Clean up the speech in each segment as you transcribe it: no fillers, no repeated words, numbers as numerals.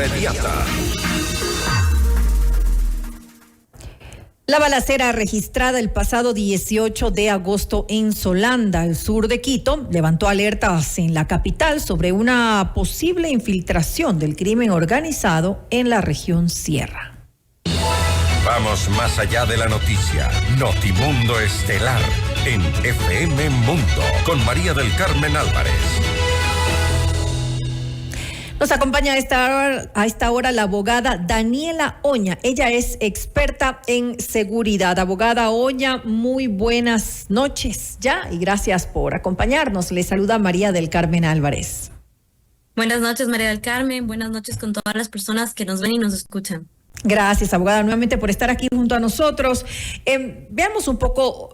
inmediata. La balacera registrada el pasado 18 de agosto en Solanda, al sur de Quito, levantó alertas en la capital sobre una posible infiltración del crimen organizado en la región Sierra. Vamos más allá de la noticia. Notimundo Estelar en FM Mundo con María del Carmen Álvarez. Nos acompaña a esta hora la abogada Daniela Oña. Ella es experta en seguridad. Abogada Oña, muy buenas noches ya y gracias por acompañarnos. Le saluda María del Carmen Álvarez. Buenas noches, María del Carmen. Buenas noches con todas las personas que nos ven y nos escuchan. Gracias, abogada, nuevamente por estar aquí junto a nosotros. Veamos un poco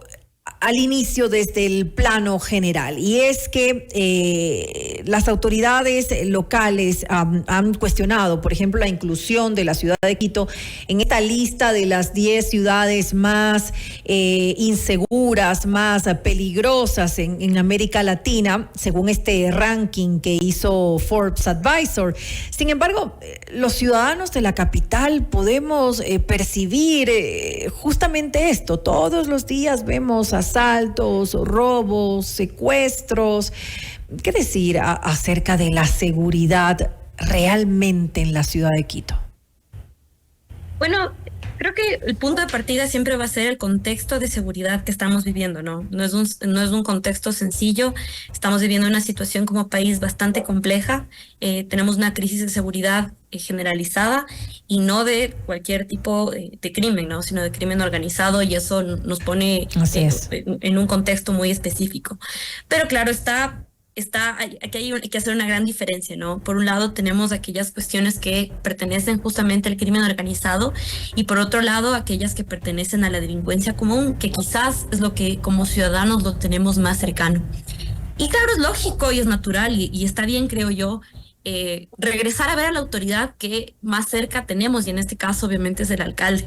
al inicio desde el plano general, y es que las autoridades locales han cuestionado, por ejemplo, la inclusión de la ciudad de Quito en esta lista de las 10 ciudades más inseguras, más peligrosas en América Latina, según este ranking que hizo Forbes Advisor. Sin embargo, los ciudadanos de la capital podemos percibir justamente esto. Todos los días vemos asaltos, robos, secuestros. ¿Qué decir acerca de la seguridad realmente en la ciudad de Quito? Bueno, creo que el punto de partida siempre va a ser el contexto de seguridad que estamos viviendo, ¿no? No es un contexto sencillo. Estamos viviendo una situación como país bastante compleja. Tenemos una crisis de seguridad generalizada y no de cualquier tipo de crimen, ¿no? Sino de crimen organizado, y eso nos pone en un contexto muy específico. Pero claro, aquí hay que hacer una gran diferencia, ¿no? Por un lado tenemos aquellas cuestiones que pertenecen justamente al crimen organizado, y por otro lado aquellas que pertenecen a la delincuencia común, que quizás es lo que como ciudadanos lo tenemos más cercano. Y claro, es lógico y es natural y está bien, creo yo, regresar a ver a la autoridad que más cerca tenemos, y en este caso obviamente es el alcalde.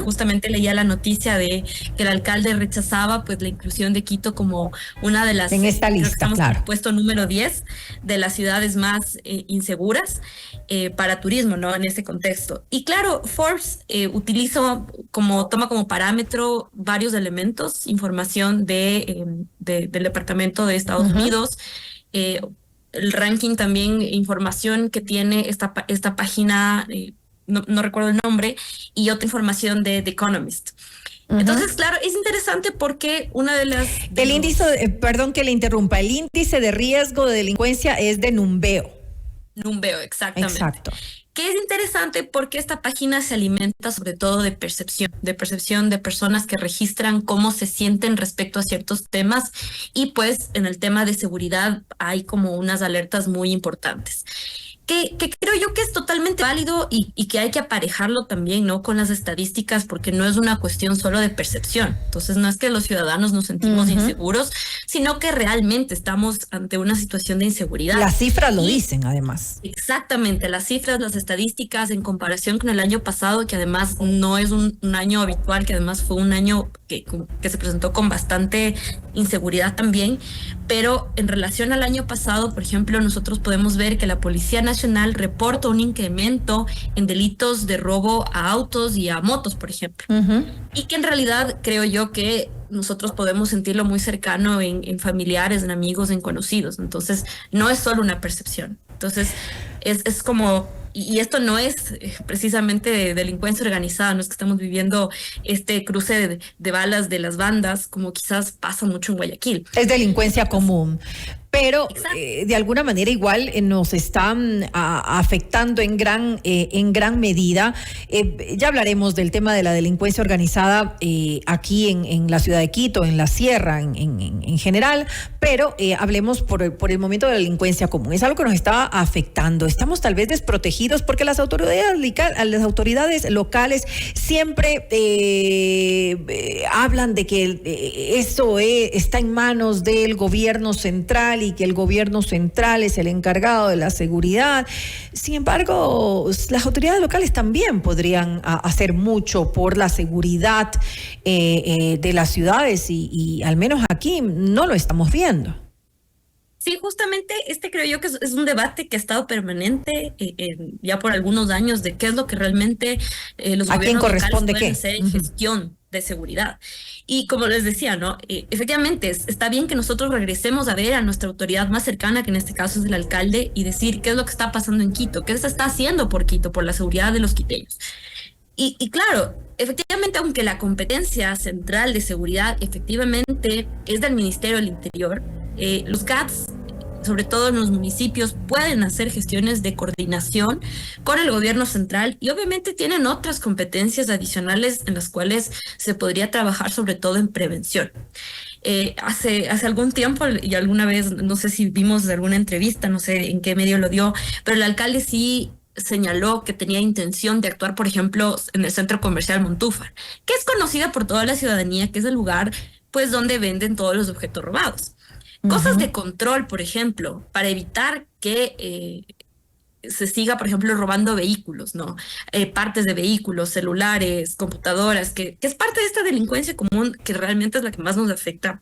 Justamente leía la noticia de que el alcalde rechazaba pues la inclusión de Quito como una de las, en esta lista, estamos claro, en el puesto número 10 de las ciudades más inseguras para turismo, ¿no? En este contexto. Y claro, Forbes toma como parámetro varios elementos, información del Departamento de Estados Unidos, el ranking también, información que tiene esta página, no recuerdo el nombre, y otra información de The Economist. Entonces, claro, es interesante porque una de las... El índice, perdón que le interrumpa, el índice de riesgo de delincuencia es de Numbeo. Numbeo, exactamente. Exacto. Que es interesante porque esta página se alimenta sobre todo de percepción de personas que registran cómo se sienten respecto a ciertos temas, y pues en el tema de seguridad hay como unas alertas muy importantes. Que creo yo que es totalmente válido y que hay que aparejarlo también, ¿no? Con las estadísticas, porque no es una cuestión solo de percepción. Entonces no es que los ciudadanos nos sentimos inseguros, sino que realmente estamos ante una situación de inseguridad. Las cifras lo dicen, además. Exactamente, las cifras, las estadísticas en comparación con el año pasado, que además no es un año habitual, que además fue un año que se presentó con bastante inseguridad también, pero en relación al año pasado, por ejemplo, nosotros podemos ver que la Policía Nacional reporta un incremento en delitos de robo a autos y a motos, por ejemplo. Y que en realidad creo yo que nosotros podemos sentirlo muy cercano en familiares, en amigos, en conocidos. Entonces, no es solo una percepción. Entonces, es como... Y esto no es precisamente de delincuencia organizada, no es que estamos viviendo este cruce de balas de las bandas, como quizás pasa mucho en Guayaquil. Es delincuencia común. Pero de alguna manera igual nos están afectando en gran medida. Ya hablaremos del tema de la delincuencia organizada aquí en la ciudad de Quito, en la sierra en general, pero hablemos por el momento de la delincuencia común. Es algo que nos está afectando. Estamos tal vez desprotegidos porque las autoridades locales siempre hablan de que eso está en manos del gobierno central y que el gobierno central es el encargado de la seguridad. Sin embargo, las autoridades locales también podrían hacer mucho por la seguridad de las ciudades y al menos aquí no lo estamos viendo. Sí, justamente creo yo que es un debate que ha estado permanente ya por algunos años de qué es lo que realmente los ¿A quién gobiernos locales corresponde pueden qué? hacer en gestión de seguridad. Y como les decía, ¿no? Efectivamente, está bien que nosotros regresemos a ver a nuestra autoridad más cercana, que en este caso es el alcalde, y decir qué es lo que está pasando en Quito, qué se está haciendo por Quito, por la seguridad de los quiteños. Y claro, efectivamente, aunque la competencia central de seguridad efectivamente es del Ministerio del Interior, los GATS, sobre todo en los municipios, pueden hacer gestiones de coordinación con el gobierno central y obviamente tienen otras competencias adicionales en las cuales se podría trabajar sobre todo en prevención. Hace algún tiempo y alguna vez, no sé si vimos alguna entrevista, no sé en qué medio lo dio, pero el alcalde sí señaló que tenía intención de actuar, por ejemplo, en el centro comercial Montúfar, que es conocida por toda la ciudadanía, que es el lugar pues donde venden todos los objetos robados. Cosas de control, por ejemplo, para evitar que se siga, por ejemplo, robando vehículos, ¿no? Partes de vehículos, celulares, computadoras, que es parte de esta delincuencia común que realmente es la que más nos afecta.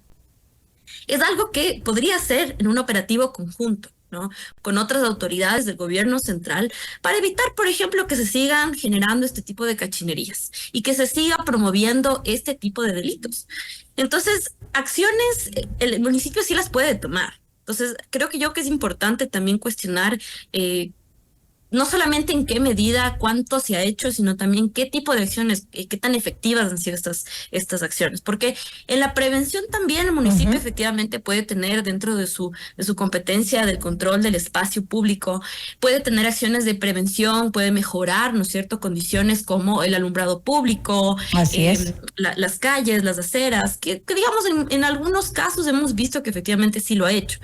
Es algo que podría ser en un operativo conjunto, ¿no? Con otras autoridades del gobierno central para evitar, por ejemplo, que se sigan generando este tipo de cachinerías y que se siga promoviendo este tipo de delitos. Entonces, acciones, el municipio sí las puede tomar. Entonces, creo que es importante también cuestionar no solamente en qué medida, cuánto se ha hecho, sino también qué tipo de acciones, qué tan efectivas han sido estas acciones. Porque en la prevención también el municipio efectivamente puede tener dentro de su competencia del control del espacio público, puede tener acciones de prevención, puede mejorar, ¿no es cierto?, condiciones como el alumbrado público, las calles, las aceras, que digamos en algunos casos hemos visto que efectivamente sí lo ha hecho.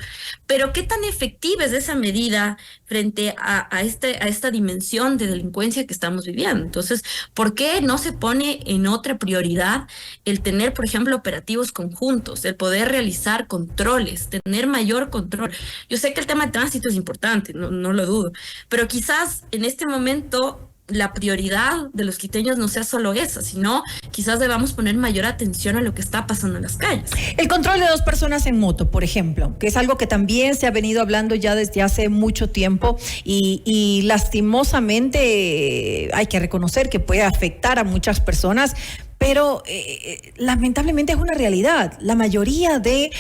Pero qué tan efectiva es esa medida frente a esta dimensión de delincuencia que estamos viviendo. Entonces, ¿por qué no se pone en otra prioridad el tener, por ejemplo, operativos conjuntos, el poder realizar controles, tener mayor control? Yo sé que el tema de tránsito es importante, no lo dudo, pero quizás en este momento la prioridad de los quiteños no sea solo esa, sino quizás debamos poner mayor atención a lo que está pasando en las calles. El control de 2 personas en moto, por ejemplo, que es algo que también se ha venido hablando ya desde hace mucho tiempo y lastimosamente hay que reconocer que puede afectar a muchas personas, pero lamentablemente es una realidad. La mayoría de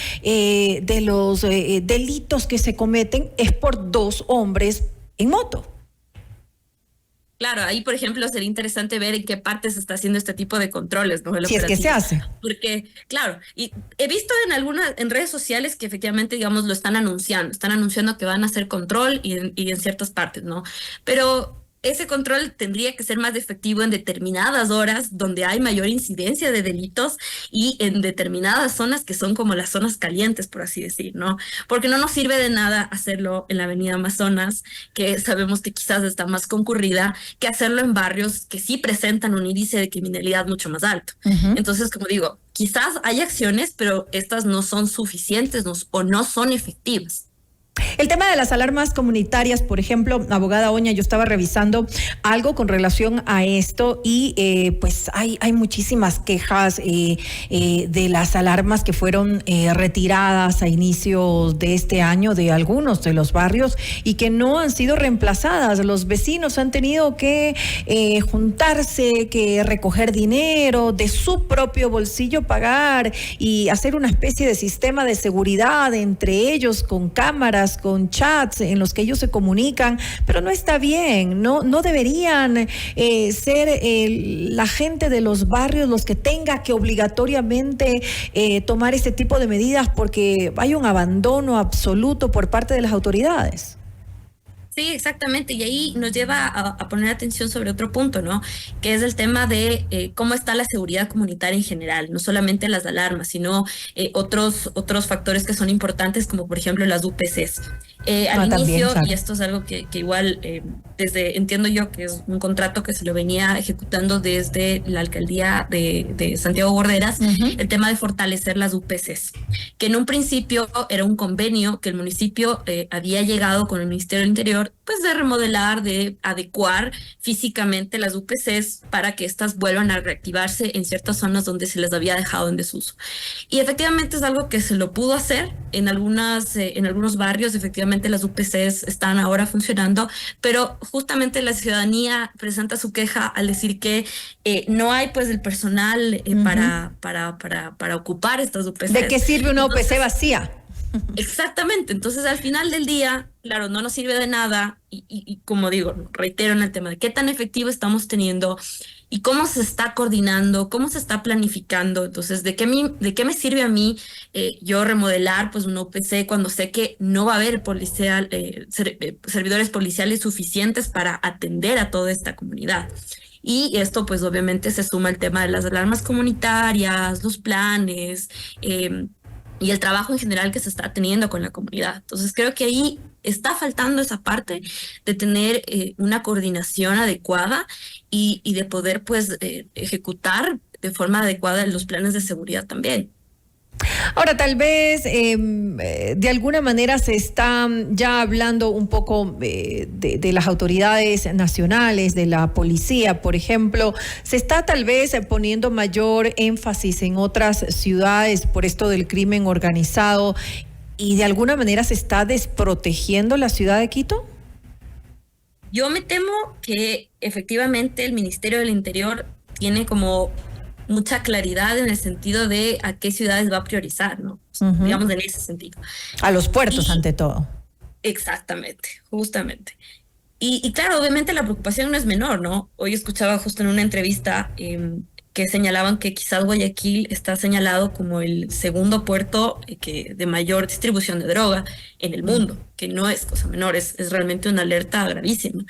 los delitos que se cometen es por 2 hombres en moto. Claro, ahí, por ejemplo, sería interesante ver en qué parte se está haciendo este tipo de controles, ¿no? Si es que se hace. Porque, claro, y he visto en redes sociales que efectivamente, digamos, lo están anunciando que van a hacer control y en ciertas partes, ¿no? Pero ese control tendría que ser más efectivo en determinadas horas donde hay mayor incidencia de delitos y en determinadas zonas que son como las zonas calientes, por así decir, ¿no? Porque no nos sirve de nada hacerlo en la avenida Amazonas, que sabemos que quizás está más concurrida, que hacerlo en barrios que sí presentan un índice de criminalidad mucho más alto. Entonces, como digo, quizás hay acciones, pero estas no son suficientes o no son efectivas. El tema de las alarmas comunitarias, por ejemplo, abogada Oña, yo estaba revisando algo con relación a esto y pues hay muchísimas quejas de las alarmas que fueron retiradas a inicios de este año de algunos de los barrios y que no han sido reemplazadas. Los vecinos han tenido que juntarse, que recoger dinero de su propio bolsillo, pagar y hacer una especie de sistema de seguridad entre ellos con cámaras, con chats en los que ellos se comunican, pero no está bien, no deberían ser la gente de los barrios los que tenga que obligatoriamente tomar este tipo de medidas porque hay un abandono absoluto por parte de las autoridades. Sí, exactamente. Y ahí nos lleva a poner atención sobre otro punto, ¿no? Que es el tema de cómo está la seguridad comunitaria en general, no solamente las alarmas, sino otros factores que son importantes, como por ejemplo las UPCs. Al inicio, claro. Y esto es algo que igual entiendo yo que es un contrato que se lo venía ejecutando desde la alcaldía de Santiago Borderas, el tema de fortalecer las UPCs, que en un principio era un convenio que el municipio había llegado con el Ministerio del Interior Interior, pues de remodelar, de adecuar físicamente las UPCs para que éstas vuelvan a reactivarse en ciertas zonas donde se les había dejado en desuso. Y efectivamente es algo que se lo pudo hacer en algunos barrios. Efectivamente las UPCs están ahora funcionando, pero justamente la ciudadanía presenta su queja al decir que no hay pues el personal para ocupar estas UPCs. ¿De qué sirve una UPC vacía? Exactamente, entonces al final del día, claro, no nos sirve de nada y como digo, reitero en el tema de qué tan efectivo estamos teniendo y cómo se está coordinando, cómo se está planificando. Entonces, ¿de qué me sirve a mí yo remodelar pues una UPC cuando sé que no va a haber servidores policiales suficientes para atender a toda esta comunidad? Y esto pues obviamente se suma el tema de las alarmas comunitarias, los planes, y el trabajo en general que se está teniendo con la comunidad. Entonces creo que ahí está faltando esa parte de tener una coordinación adecuada y de poder pues ejecutar de forma adecuada los planes de seguridad también. Ahora, tal vez de alguna manera se está ya hablando un poco de las autoridades nacionales, de la policía, por ejemplo. Se está tal vez poniendo mayor énfasis en otras ciudades por esto del crimen organizado y de alguna manera se está desprotegiendo la ciudad de Quito. Yo me temo que efectivamente el Ministerio del Interior tiene como mucha claridad en el sentido de a qué ciudades va a priorizar, ¿no? Digamos en ese sentido. A los puertos, ante todo. Exactamente, justamente. Y claro, obviamente la preocupación no es menor, ¿no? Hoy escuchaba justo en una entrevista que señalaban que quizás Guayaquil está señalado como el segundo puerto de mayor distribución de droga en el mundo, que no es cosa menor, es realmente una alerta gravísima.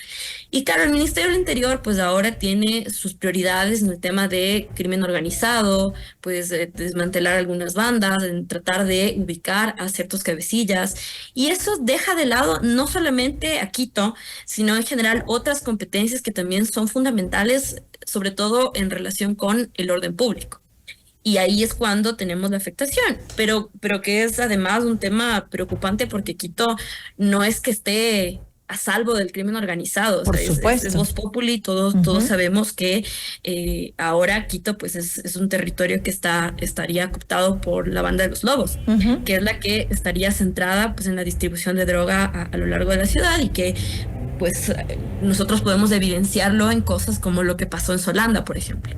Y claro, el Ministerio del Interior pues ahora tiene sus prioridades en el tema de crimen organizado, pues desmantelar algunas bandas, en tratar de ubicar a ciertos cabecillas, y eso deja de lado no solamente a Quito, sino en general otras competencias que también son fundamentales, sobre todo en relación con el orden público. Y ahí es cuando tenemos la afectación, pero que es además un tema preocupante porque Quito no es que esté a salvo del crimen organizado. Por supuesto. Es voz populi, todos sabemos que ahora Quito pues es un territorio que estaría cooptado por la banda de los Lobos, que es la que estaría centrada pues en la distribución de droga a lo largo de la ciudad y que pues nosotros podemos evidenciarlo en cosas como lo que pasó en Solanda, por ejemplo.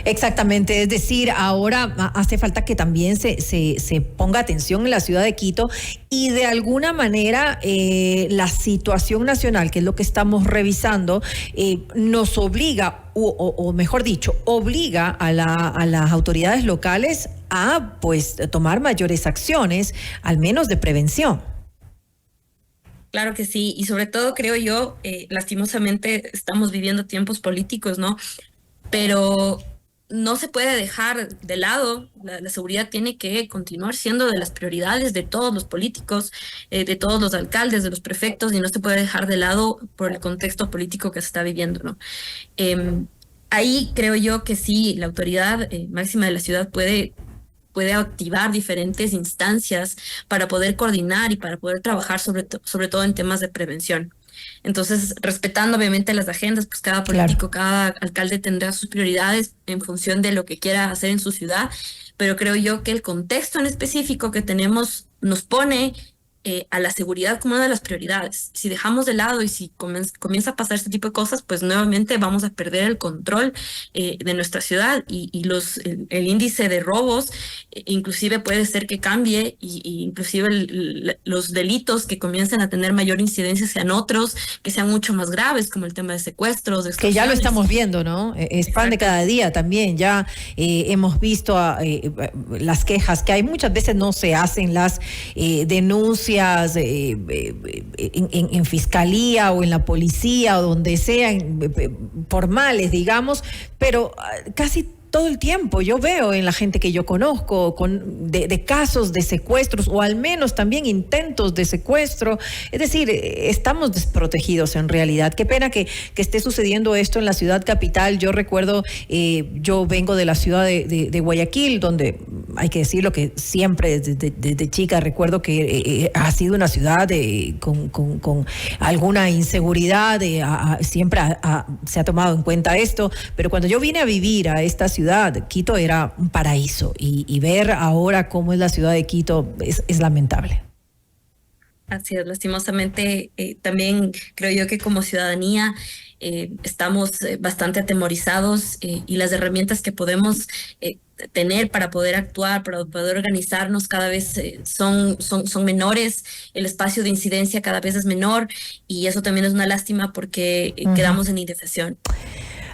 Exactamente, es decir, ahora hace falta que también se ponga atención en la ciudad de Quito y de alguna manera la situación nacional, que es lo que estamos revisando, nos obliga, o mejor dicho, obliga a las autoridades locales a pues tomar mayores acciones, al menos de prevención. Claro que sí, y sobre todo creo yo, lastimosamente estamos viviendo tiempos políticos, ¿no? Pero no se puede dejar de lado, la seguridad tiene que continuar siendo de las prioridades de todos los políticos, de todos los alcaldes, de los prefectos, y no se puede dejar de lado por el contexto político que se está viviendo, ¿no? Ahí creo yo que sí, la autoridad máxima de la ciudad puede activar diferentes instancias para poder coordinar y para poder trabajar sobre todo en temas de prevención. Entonces, respetando obviamente las agendas, pues cada político, cada alcalde tendrá sus prioridades en función de lo que quiera hacer en su ciudad, pero creo yo que el contexto en específico que tenemos nos pone a la seguridad como una de las prioridades. Si dejamos de lado y si comienza a pasar este tipo de cosas, pues nuevamente vamos a perder el control de nuestra ciudad y el índice de robos inclusive puede ser que cambie y inclusive los delitos que comiencen a tener mayor incidencia sean otros, que sean mucho más graves, como el tema de secuestros, de extorsiones. Que ya lo estamos viendo, ¿no? Es pan de cada día también. Ya hemos visto las quejas que hay. Muchas veces no se hacen las denuncias en fiscalía o en la policía o donde sean formales, digamos, pero casi todo el tiempo. Yo veo en la gente que yo conozco de casos de secuestros o al menos también intentos de secuestro. Es decir, estamos desprotegidos en realidad. Qué pena que esté sucediendo esto en la ciudad capital. Yo recuerdo, yo vengo de la ciudad de Guayaquil, donde hay que decirlo que siempre desde chica recuerdo que ha sido una ciudad con alguna inseguridad, siempre se ha tomado en cuenta esto, pero cuando yo vine a vivir a esta ciudad, Quito era un paraíso y ver ahora cómo es la ciudad de Quito es lamentable. Así es, lastimosamente, también creo yo que como ciudadanía estamos bastante atemorizados y las herramientas que podemos tener para poder actuar, para poder organizarnos cada vez son menores, el espacio de incidencia cada vez es menor y eso también es una lástima porque quedamos en indefensión.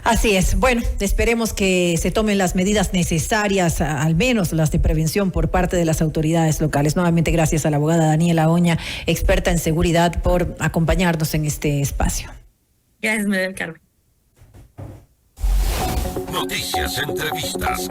Así es. Bueno, esperemos que se tomen las medidas necesarias, al menos las de prevención por parte de las autoridades locales. Nuevamente, gracias a la abogada Daniela Oña, experta en seguridad, por acompañarnos en este espacio. Gracias, María del Carmen. Noticias, entrevistas,